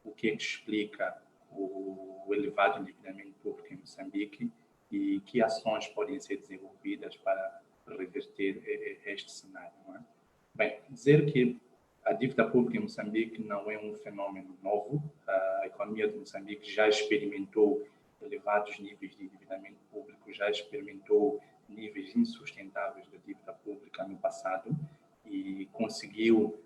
o que é que explica o elevado endividamento público em Moçambique e que ações podem ser desenvolvidas para reverter este cenário. Não é? Bem, dizer que a dívida pública em Moçambique não é um fenômeno novo. A economia de Moçambique já experimentou elevados níveis de endividamento público, já experimentou níveis insustentáveis de dívida pública no passado e conseguiu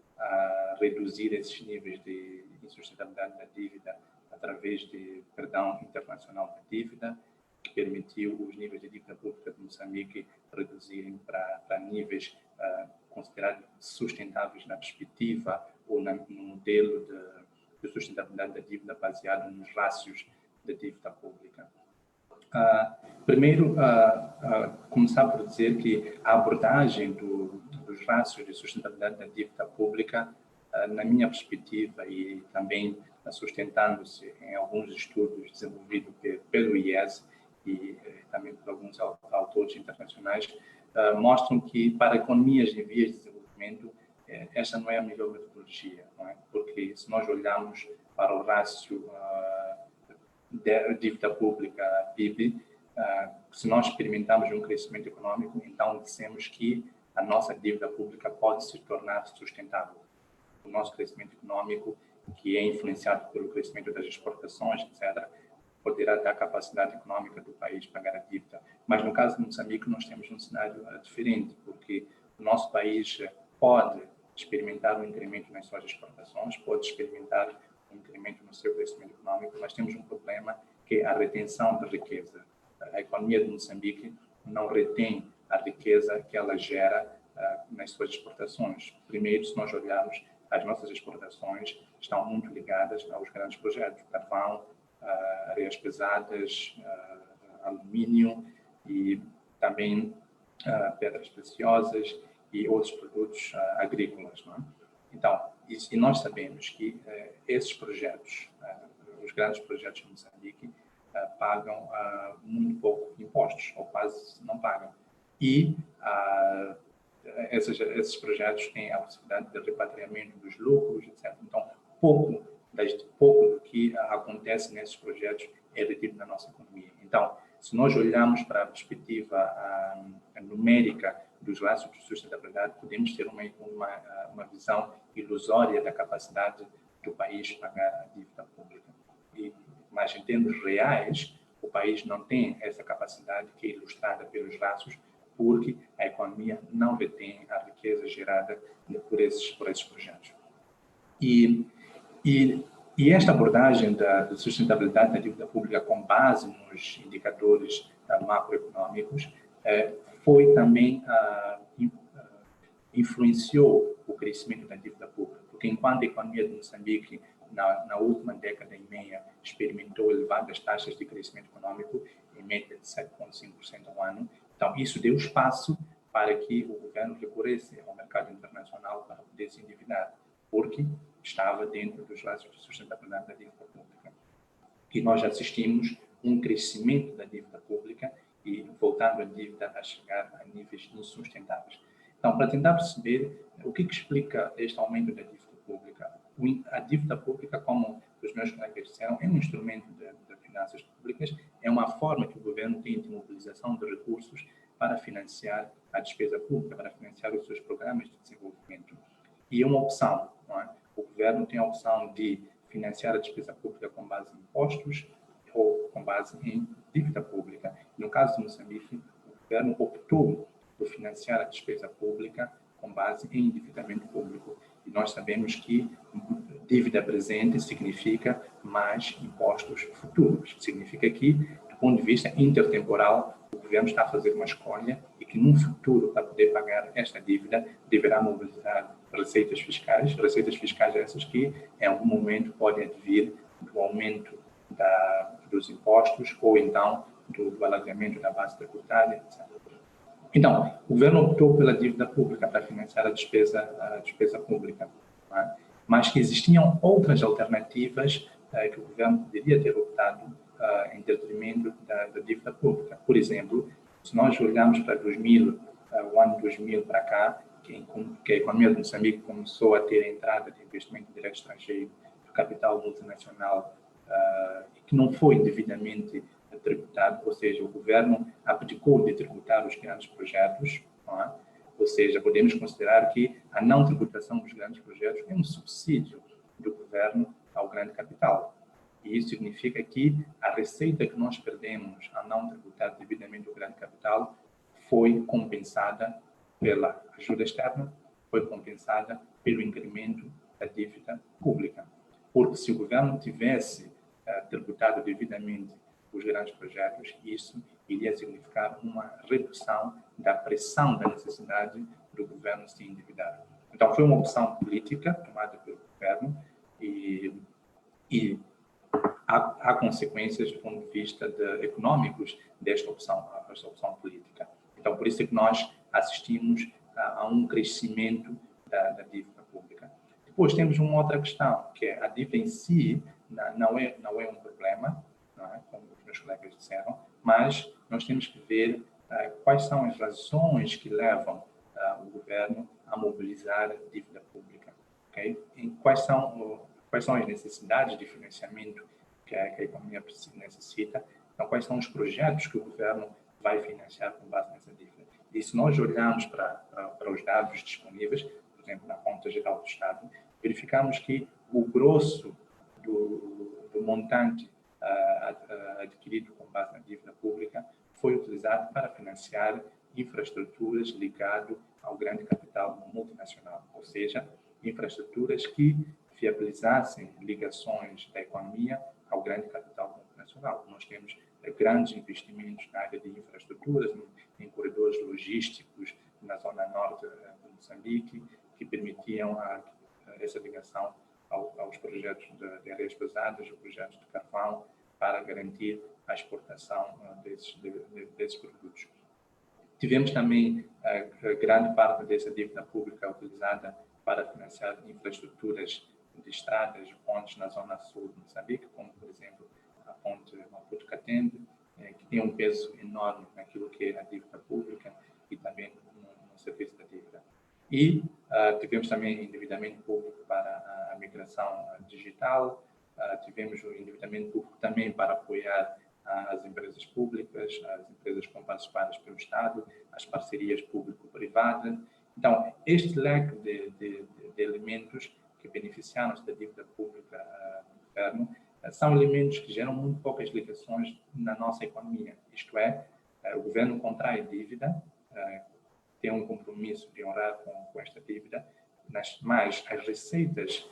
reduzir esses níveis de insustentabilidade da dívida através de perdão internacional da dívida, que permitiu os níveis de dívida pública de Moçambique reduzirem para níveis considerados sustentáveis na perspectiva ou no modelo de sustentabilidade da dívida baseado nos rácios da dívida pública. Primeiro, começar por dizer que a abordagem dos rácios de sustentabilidade da dívida pública, na minha perspectiva e também sustentando-se em alguns estudos desenvolvidos pelo IES e também por alguns autores internacionais, mostram que para economias em vias de desenvolvimento, esta não é a melhor metodologia, não é? Porque se nós olharmos para o rácio de dívida pública PIB, se nós experimentarmos um crescimento econômico, então dissemos que a nossa dívida pública pode se tornar sustentável. O nosso crescimento econômico, que é influenciado pelo crescimento das exportações, etc., poderá dar capacidade econômica do país pagar a dívida. Mas no caso de Moçambique, nós temos um cenário diferente, porque o nosso país pode experimentar um incremento nas suas exportações, pode experimentar um incremento no seu crescimento econômico, mas temos um problema que é a retenção da riqueza. A economia de Moçambique não retém a riqueza que ela gera nas suas exportações. Primeiro, se nós olharmos, as nossas exportações estão muito ligadas aos grandes projetos, carvão, areias pesadas, alumínio e também pedras preciosas e outros produtos agrícolas. Não é? Então, e nós sabemos que esses projetos, os grandes projetos de Moçambique, pagam muito pouco impostos, ou quase não pagam. E esses projetos têm a possibilidade de repatriamento dos lucros, etc. Então, pouco do que acontece nesses projetos é retido na nossa economia. Então, se nós olharmos para a perspectiva numérica dos laços de sustentabilidade, podemos ter uma visão ilusória da capacidade do país pagar a dívida pública. Mas, em termos reais, o país não tem essa capacidade que é ilustrada pelos laços, porque a economia não retém a riqueza gerada por esses projetos. E esta abordagem da sustentabilidade da dívida pública com base nos indicadores macroeconômicos foi também, influenciou o crescimento da dívida pública, porque enquanto a economia de Moçambique, na última década e meia, experimentou elevadas taxas de crescimento econômico, em média de 7,5% ao ano, então isso deu espaço para que o governo recorresse ao mercado internacional para poder se endividar, porque estava dentro dos laços de sustentabilidade da dívida pública. E nós assistimos um crescimento da dívida pública e voltando a dívida a chegar a níveis insustentáveis. Então, para tentar perceber o que explica este aumento da dívida pública, a dívida pública, como os meus colegas disseram, é um instrumento de finanças públicas, é uma forma que o governo tem de mobilização de recursos para financiar a despesa pública, para financiar os seus programas de desenvolvimento. E é uma opção, não é? O governo tem a opção de financiar a despesa pública com base em impostos ou com base em dívida pública. No caso de Moçambique, o governo optou por financiar a despesa pública com base em endividamento público. E nós sabemos que dívida presente significa mais impostos futuros. Significa que, do ponto de vista intertemporal, o governo está a fazer uma escolha e que, num futuro, para poder pagar esta dívida, deverá mobilizar receitas fiscais essas que, em algum momento, podem advir do aumento dos impostos ou, então, do alargamento da base tributária, etc. Então, o governo optou pela dívida pública para financiar a despesa pública, não é? Mas que existiam outras alternativas que o governo poderia ter optado em detrimento da dívida pública. Por exemplo, se nós olharmos para o ano 2000 para cá, que a economia de Moçambique começou a ter a entrada de investimento direto estrangeiro, capital multinacional que não foi devidamente tributado, ou seja, o governo abdicou de tributar os grandes projetos, não é? Ou seja, podemos considerar que a não tributação dos grandes projetos é um subsídio do governo ao grande capital. E isso significa que a receita que nós perdemos a não tributar devidamente o grande capital foi compensada pela ajuda externa, foi compensada pelo incremento da dívida pública. Porque se o governo tivesse tributado devidamente os grandes projetos, isso iria significar uma redução da pressão da necessidade do governo se endividar. Então, foi uma opção política tomada pelo governo e há consequências do ponto de vista econômicos desta opção política. Então, por isso é que nós assistimos a um crescimento da dívida pública. Depois temos uma outra questão, que é a dívida em si não é um problema, não é? Como os meus colegas disseram, mas nós temos que ver quais são as razões que levam o governo a mobilizar a dívida pública. Okay? E quais são as necessidades de financiamento que a economia necessita? Então, quais são os projetos que o governo vai financiar com base nessa dívida? E se nós olharmos para os dados disponíveis, por exemplo, na Conta Geral do Estado, verificamos que o grosso do montante adquirido com base na dívida pública foi utilizado para financiar infraestruturas ligadas ao grande capital multinacional, ou seja, infraestruturas que viabilizassem ligações da economia ao grande capital multinacional. Nós temos grandes investimentos na área de infraestruturas, em corredores logísticos na zona norte de Moçambique, que permitiam essa ligação aos projetos de areias pesadas, aos projetos de carvão, para garantir a exportação desses produtos. Tivemos também grande parte dessa dívida pública utilizada para financiar infraestruturas de estradas, pontes na zona sul de Moçambique, como, por exemplo, a ponte Maputo-Catembe, que tem um peso enorme naquilo que é a dívida pública e também no serviço da dívida. E tivemos também endividamento público para a migração digital, tivemos o endividamento público também para apoiar as empresas públicas, as empresas comparticipadas pelo Estado, as parcerias público-privadas. Então, este leque de elementos que beneficiaram-se da dívida pública do governo são elementos que geram muito poucas ligações na nossa economia. Isto é, o governo contrai dívida, tem um compromisso de honrar com esta dívida, mas as receitas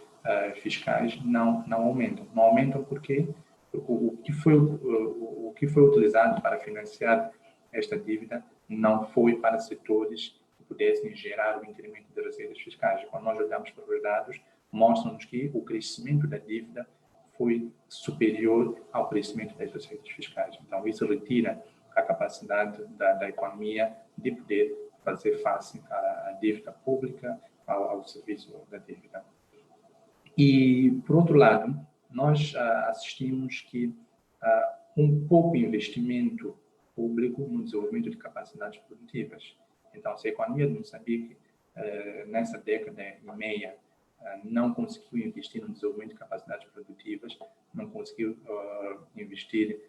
fiscais não aumentam. Não aumentam porque o que foi utilizado para financiar esta dívida não foi para setores que pudessem gerar o incremento de receitas fiscais. Quando nós olhamos para os dados, mostram-nos que o crescimento da dívida foi superior ao crescimento das receitas fiscais. Então, isso retira a capacidade da economia de poder fazer face à dívida pública, ao serviço da dívida. E, por outro lado, nós assistimos que um pouco investimento público no desenvolvimento de capacidades produtivas. Então, se a economia de Moçambique, nessa década e meia, não conseguiu investir no desenvolvimento de capacidades produtivas, não conseguiu investir,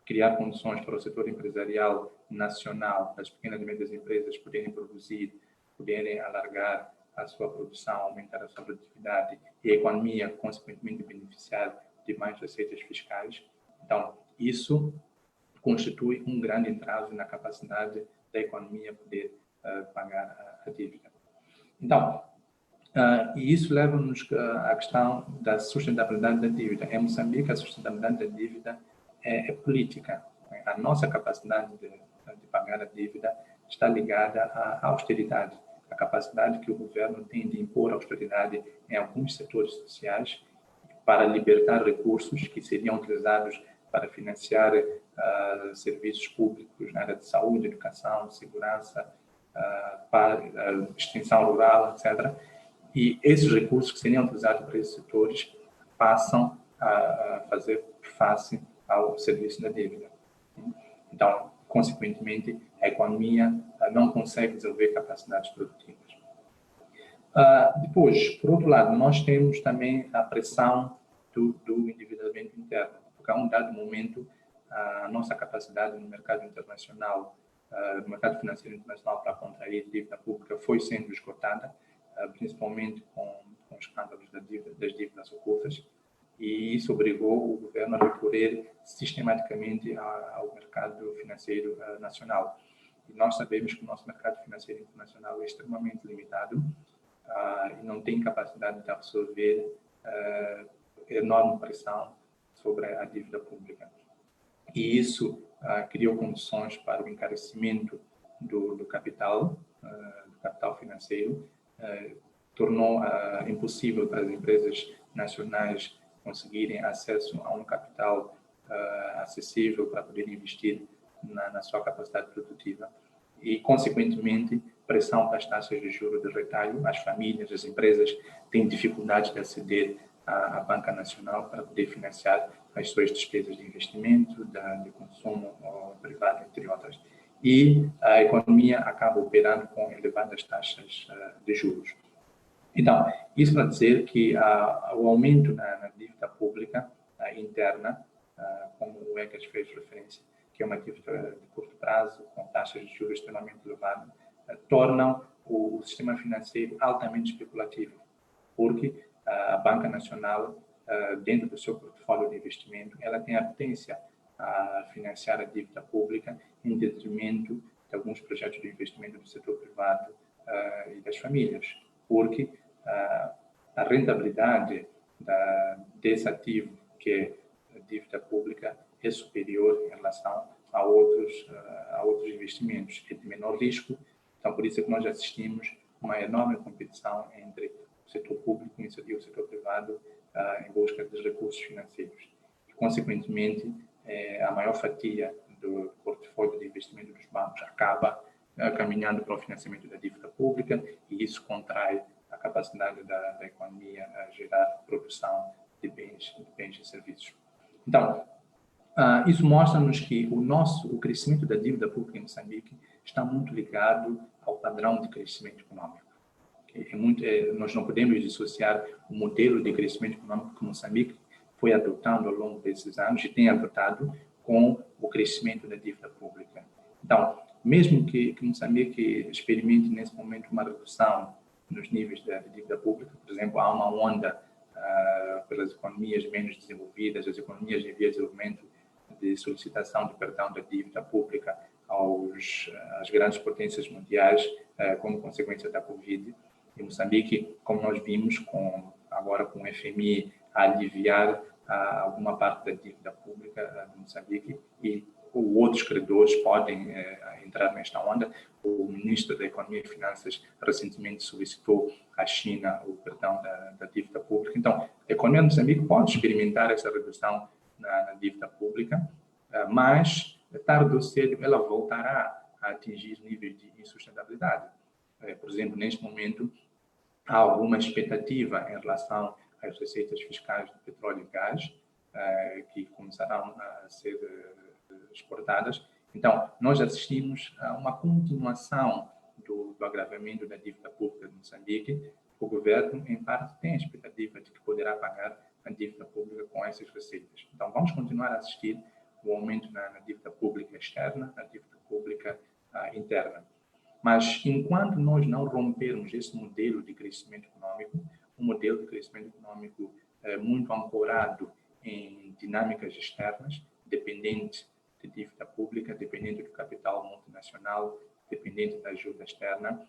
criar condições para o setor empresarial nacional, das pequenas e médias empresas poderem produzir, poderem alargar a sua produção, aumentar a sua produtividade e a economia, consequentemente, beneficiar de mais receitas fiscais. Então, isso constitui um grande entrave na capacidade da economia poder pagar a dívida. Então, e isso leva-nos à questão da sustentabilidade da dívida. Em Moçambique, a sustentabilidade da dívida é política. A nossa capacidade de pagar a dívida está ligada à austeridade, a capacidade que o governo tem de impor austeridade em alguns setores sociais para libertar recursos que seriam utilizados para financiar serviços públicos na área de saúde, educação, segurança, extensão rural, etc. E esses recursos que seriam utilizados para esses setores passam a fazer face ao serviço da dívida. Então, consequentemente, a economia não consegue desenvolver capacidades produtivas. Depois, por outro lado, nós temos também a pressão do endividamento interno, porque a um dado momento a nossa capacidade no mercado internacional, no mercado financeiro internacional para contrair dívida pública foi sendo esgotada, principalmente com os escândalos das dívidas ocultas, e isso obrigou o governo a recorrer sistematicamente ao mercado financeiro nacional. E nós sabemos que o nosso mercado financeiro internacional é extremamente limitado e não tem capacidade de absorver enorme pressão sobre a dívida pública. E isso criou condições para o encarecimento do capital financeiro, tornou impossível para as empresas nacionais conseguirem acesso a um capital acessível para poder investir na sua capacidade produtiva e, consequentemente, pressão para as taxas de juros de retalho. As famílias, as empresas têm dificuldade de aceder à banca nacional para poder financiar as suas despesas de investimento, de consumo privado, entre outras. E a economia acaba operando com elevadas taxas de juros. Então, isso para dizer que o aumento na dívida pública interna, como o Egas fez referência, que é uma dívida de curto prazo, com taxas de juros extremamente elevadas, tornam o sistema financeiro altamente especulativo, porque a Banca Nacional, dentro do seu portfólio de investimento, ela tem a tendência a financiar a dívida pública em detrimento de alguns projetos de investimento do setor privado e das famílias, porque a rentabilidade desse ativo, que é a dívida pública, é superior em relação a outros investimentos, é de menor risco. Então, por isso é que nós assistimos uma enorme competição entre o setor público e o setor privado em busca dos recursos financeiros. E, consequentemente, a maior fatia do portfólio de investimento dos bancos acaba caminhando para o financiamento da dívida pública, e isso contrai a capacidade da economia a gerar produção de bens e serviços. Então, isso mostra-nos que o crescimento da dívida pública em Moçambique está muito ligado ao padrão de crescimento econômico. Nós não podemos dissociar o modelo de crescimento econômico que Moçambique foi adotando ao longo desses anos e tem adotado com o crescimento da dívida pública. Então, mesmo que Moçambique experimente nesse momento uma redução nos níveis da dívida pública, por exemplo, há uma onda pelas economias menos desenvolvidas, as economias em via de desenvolvimento, de solicitação de perdão da dívida pública às grandes potências mundiais como consequência da Covid. E Moçambique, como nós vimos, agora com o FMI a aliviar alguma parte da dívida pública de Moçambique, e outros credores podem entrar nesta onda. O ministro da Economia e Finanças recentemente solicitou à China o perdão da dívida pública. Então, a economia de Moçambique pode experimentar essa redução na dívida pública, mas, tarde ou cedo, ela voltará a atingir níveis de insustentabilidade. Por exemplo, neste momento, há alguma expectativa em relação às receitas fiscais de petróleo e gás, que começarão a ser exportadas. Então, nós assistimos a uma continuação do agravamento da dívida pública de Moçambique. O governo, em parte, tem a expectativa de que poderá pagar a dívida pública com essas receitas. Então, vamos continuar a assistir o aumento na dívida pública externa, na dívida pública interna. Mas, enquanto nós não rompermos esse modelo de crescimento econômico, um modelo de crescimento econômico muito ancorado em dinâmicas externas, dependente de dívida pública, dependente do capital multinacional, dependente da ajuda externa,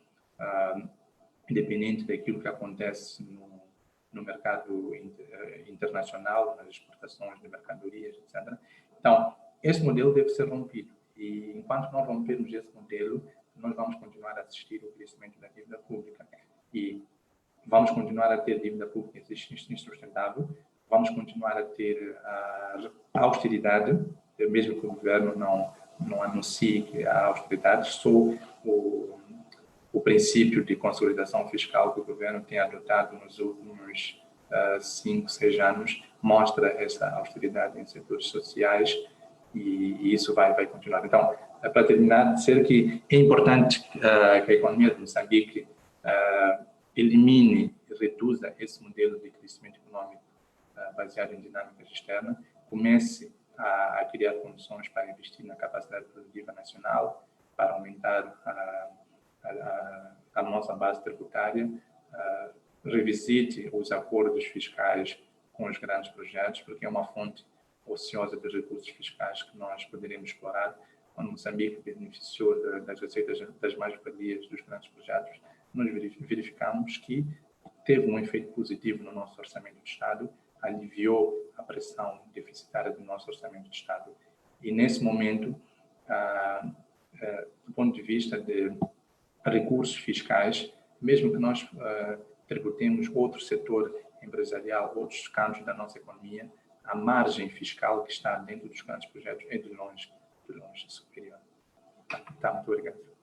dependente daquilo que acontece no mercado internacional, nas exportações de mercadorias, etc. Então, esse modelo deve ser rompido. E, enquanto não rompermos esse modelo, nós vamos continuar a assistir ao crescimento da dívida pública. E vamos continuar a ter dívida pública insustentável, vamos continuar a ter a austeridade, mesmo que o governo não anuncie que há austeridade, só o princípio de consolidação fiscal que o governo tem adotado nos últimos 5, 6 anos mostra essa austeridade em setores sociais, e isso vai continuar. Então, para terminar, dizer que é importante que a economia de Moçambique elimine e reduza esse modelo de crescimento econômico baseado em dinâmicas externas, comece a criar condições para investir na capacidade produtiva nacional, para aumentar a nossa base tributária, revisite os acordos fiscais com os grandes projetos, porque é uma fonte ociosa de recursos fiscais que nós poderemos explorar. Quando Moçambique beneficiou das receitas das mais-valias dos grandes projetos, nós verificamos que teve um efeito positivo no nosso orçamento de Estado, aliviou a pressão deficitária do nosso orçamento de Estado. E, nesse momento, do ponto de vista de recursos fiscais, mesmo que nós tributemos outro setor empresarial, outros campos da nossa economia, a margem fiscal que está dentro dos grandes projetos é de longe superior. Tá, muito obrigado.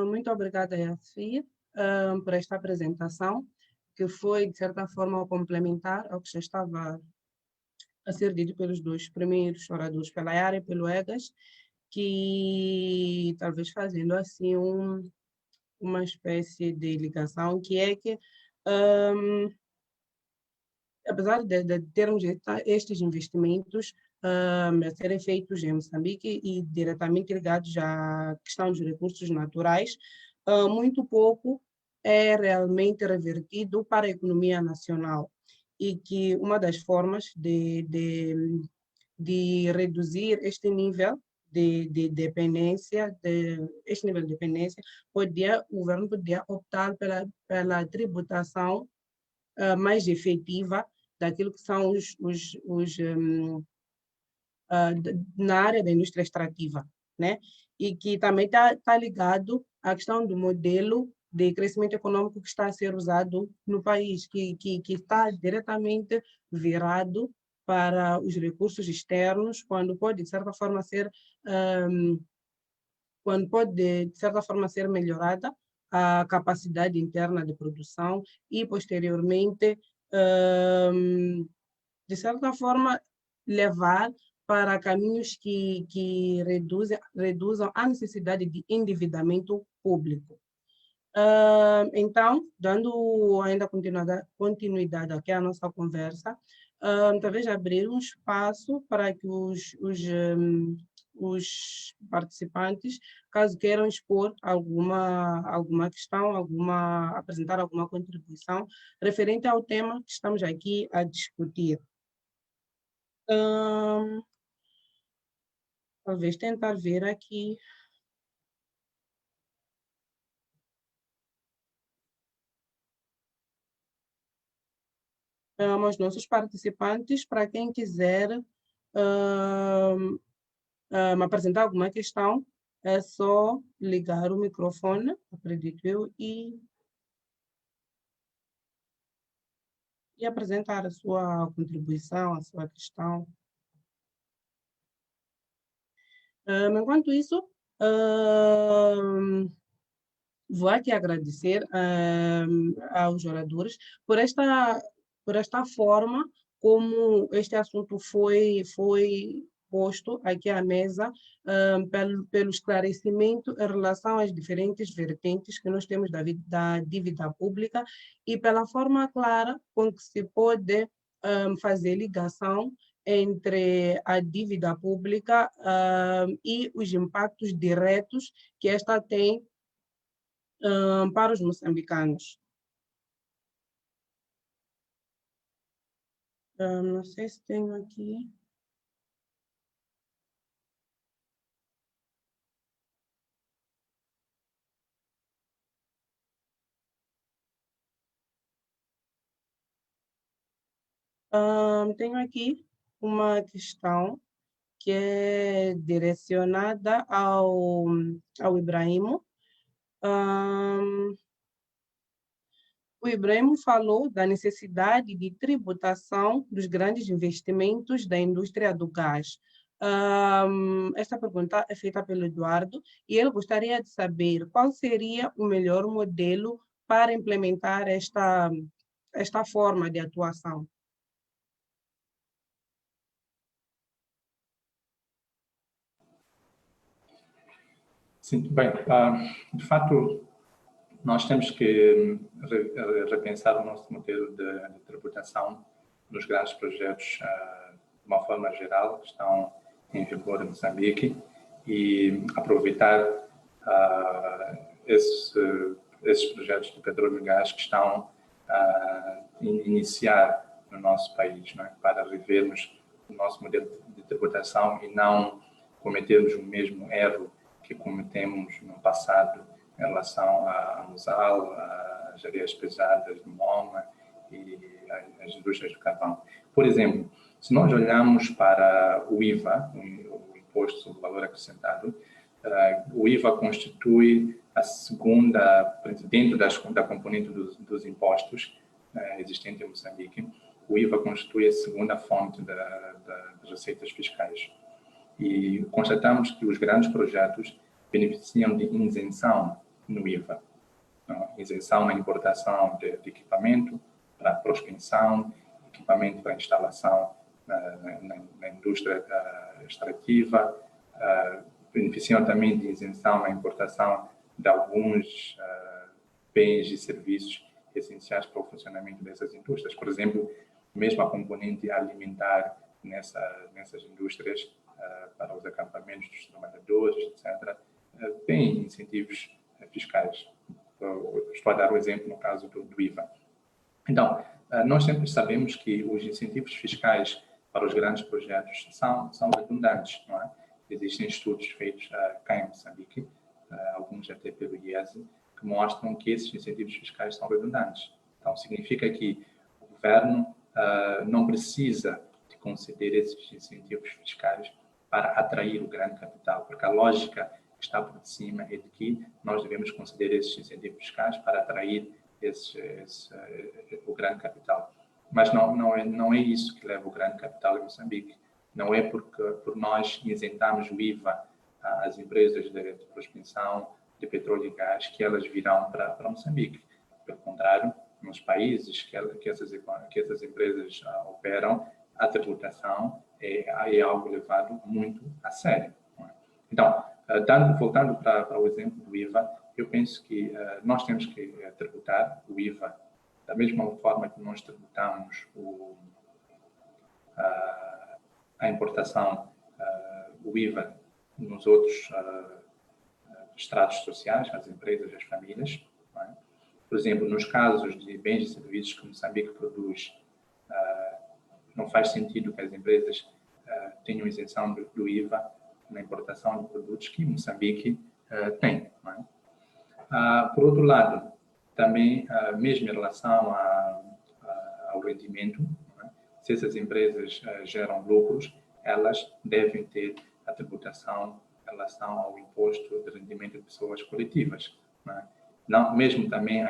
Muito obrigada, Yasfia, por esta apresentação, que foi, de certa forma, complementar ao que já estava a ser dito pelos dois primeiros oradores, pela Yara e pelo Egas, que talvez fazendo assim uma espécie de ligação, que é que, apesar de termos estes investimentos a serem feitos em Moçambique e diretamente ligados à questão dos recursos naturais, muito pouco é realmente revertido para a economia nacional, e que uma das formas de reduzir este nível de dependência, este nível de dependência, o governo podia optar pela tributação mais efetiva daquilo que são na área da indústria extrativa, né? E que também tá ligado à questão do modelo de crescimento econômico que está a ser usado no país, que está diretamente virado para os recursos externos, quando pode, de certa forma, ser melhorada a capacidade interna de produção e, posteriormente, de certa forma, levar para caminhos que reduzam a necessidade de endividamento público. Então, dando ainda continuidade aqui à nossa conversa, talvez abrir um espaço para que os participantes, caso queiram expor alguma questão, apresentar alguma contribuição referente ao tema que estamos aqui a discutir. Talvez tentar ver aqui. Aos nossos participantes, para quem quiser me apresentar alguma questão, é só ligar o microfone, acredito eu, e apresentar a sua contribuição, a sua questão. Enquanto isso, vou aqui agradecer aos oradores por esta forma como este assunto foi posto aqui à mesa, pelo esclarecimento em relação às diferentes vertentes que nós temos da dívida pública e pela forma clara com que se pode fazer ligação entre a dívida pública e os impactos diretos que esta tem para os moçambicanos. Não sei se tenho aqui. Tenho aqui uma questão que é direcionada ao Ibrahimo. O Ibrahimo falou da necessidade de tributação dos grandes investimentos da indústria do gás. Esta pergunta é feita pelo Eduardo e ele gostaria de saber qual seria o melhor modelo para implementar esta forma de atuação. Sim, bem, de fato, nós temos que repensar o nosso modelo de tributação nos grandes projetos, de uma forma geral, que estão em vigor em Moçambique, e aproveitar esses projetos de petróleo e gás que estão a iniciar no nosso país, não é? Para revermos o nosso modelo de tributação e não cometermos o mesmo erro que cometemos no passado em relação à Mosal, às areias pesadas do MOMA e às indústrias do carvão. Por exemplo, se nós olharmos para o IVA, o Imposto sobre Valor Acrescentado, o IVA constitui a segunda, dentro da componente dos impostos existente em Moçambique, o IVA constitui a segunda fonte das receitas fiscais. E constatamos que os grandes projetos beneficiam de isenção no IVA. Isenção na importação de equipamento para prospecção, equipamento para instalação na indústria extrativa, beneficiam também de isenção na importação de alguns bens e serviços essenciais para o funcionamento dessas indústrias. Por exemplo, mesmo a componente alimentar nessas indústrias, para os acampamentos dos trabalhadores, etc., tem incentivos fiscais. Estou a dar o exemplo no caso do IVA. Então, nós sempre sabemos que os incentivos fiscais para os grandes projetos são redundantes, não é? Existem estudos feitos cá em Moçambique, alguns até pelo IESE, que mostram que esses incentivos fiscais são redundantes. Então, significa que o governo não precisa de conceder esses incentivos fiscais para atrair o grande capital, porque a lógica que está por cima é de que nós devemos conceder esses incentivos fiscais para atrair o grande capital. Mas não é isso que leva o grande capital em Moçambique. Não é por nós isentarmos o IVA às empresas de prospecção de petróleo e gás que elas virão para Moçambique. Pelo contrário, nos países que essas empresas operam, a tributação é algo levado muito a sério. Então, voltando para o exemplo do IVA, eu penso que nós temos que tributar o IVA da mesma forma que nós tributamos a importação, o IVA nos outros estratos sociais, as empresas e as famílias. Não é? Por exemplo, nos casos de bens e serviços que Moçambique produz, não faz sentido que as empresas tenham isenção do IVA na importação de produtos que Moçambique tem. Não é? Por outro lado, também, mesmo em relação ao rendimento, não é? Se essas empresas geram lucros, elas devem ter a tributação em relação ao imposto de rendimento de pessoas coletivas. Não é? Não, mesmo também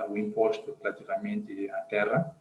o imposto relativamente à terra,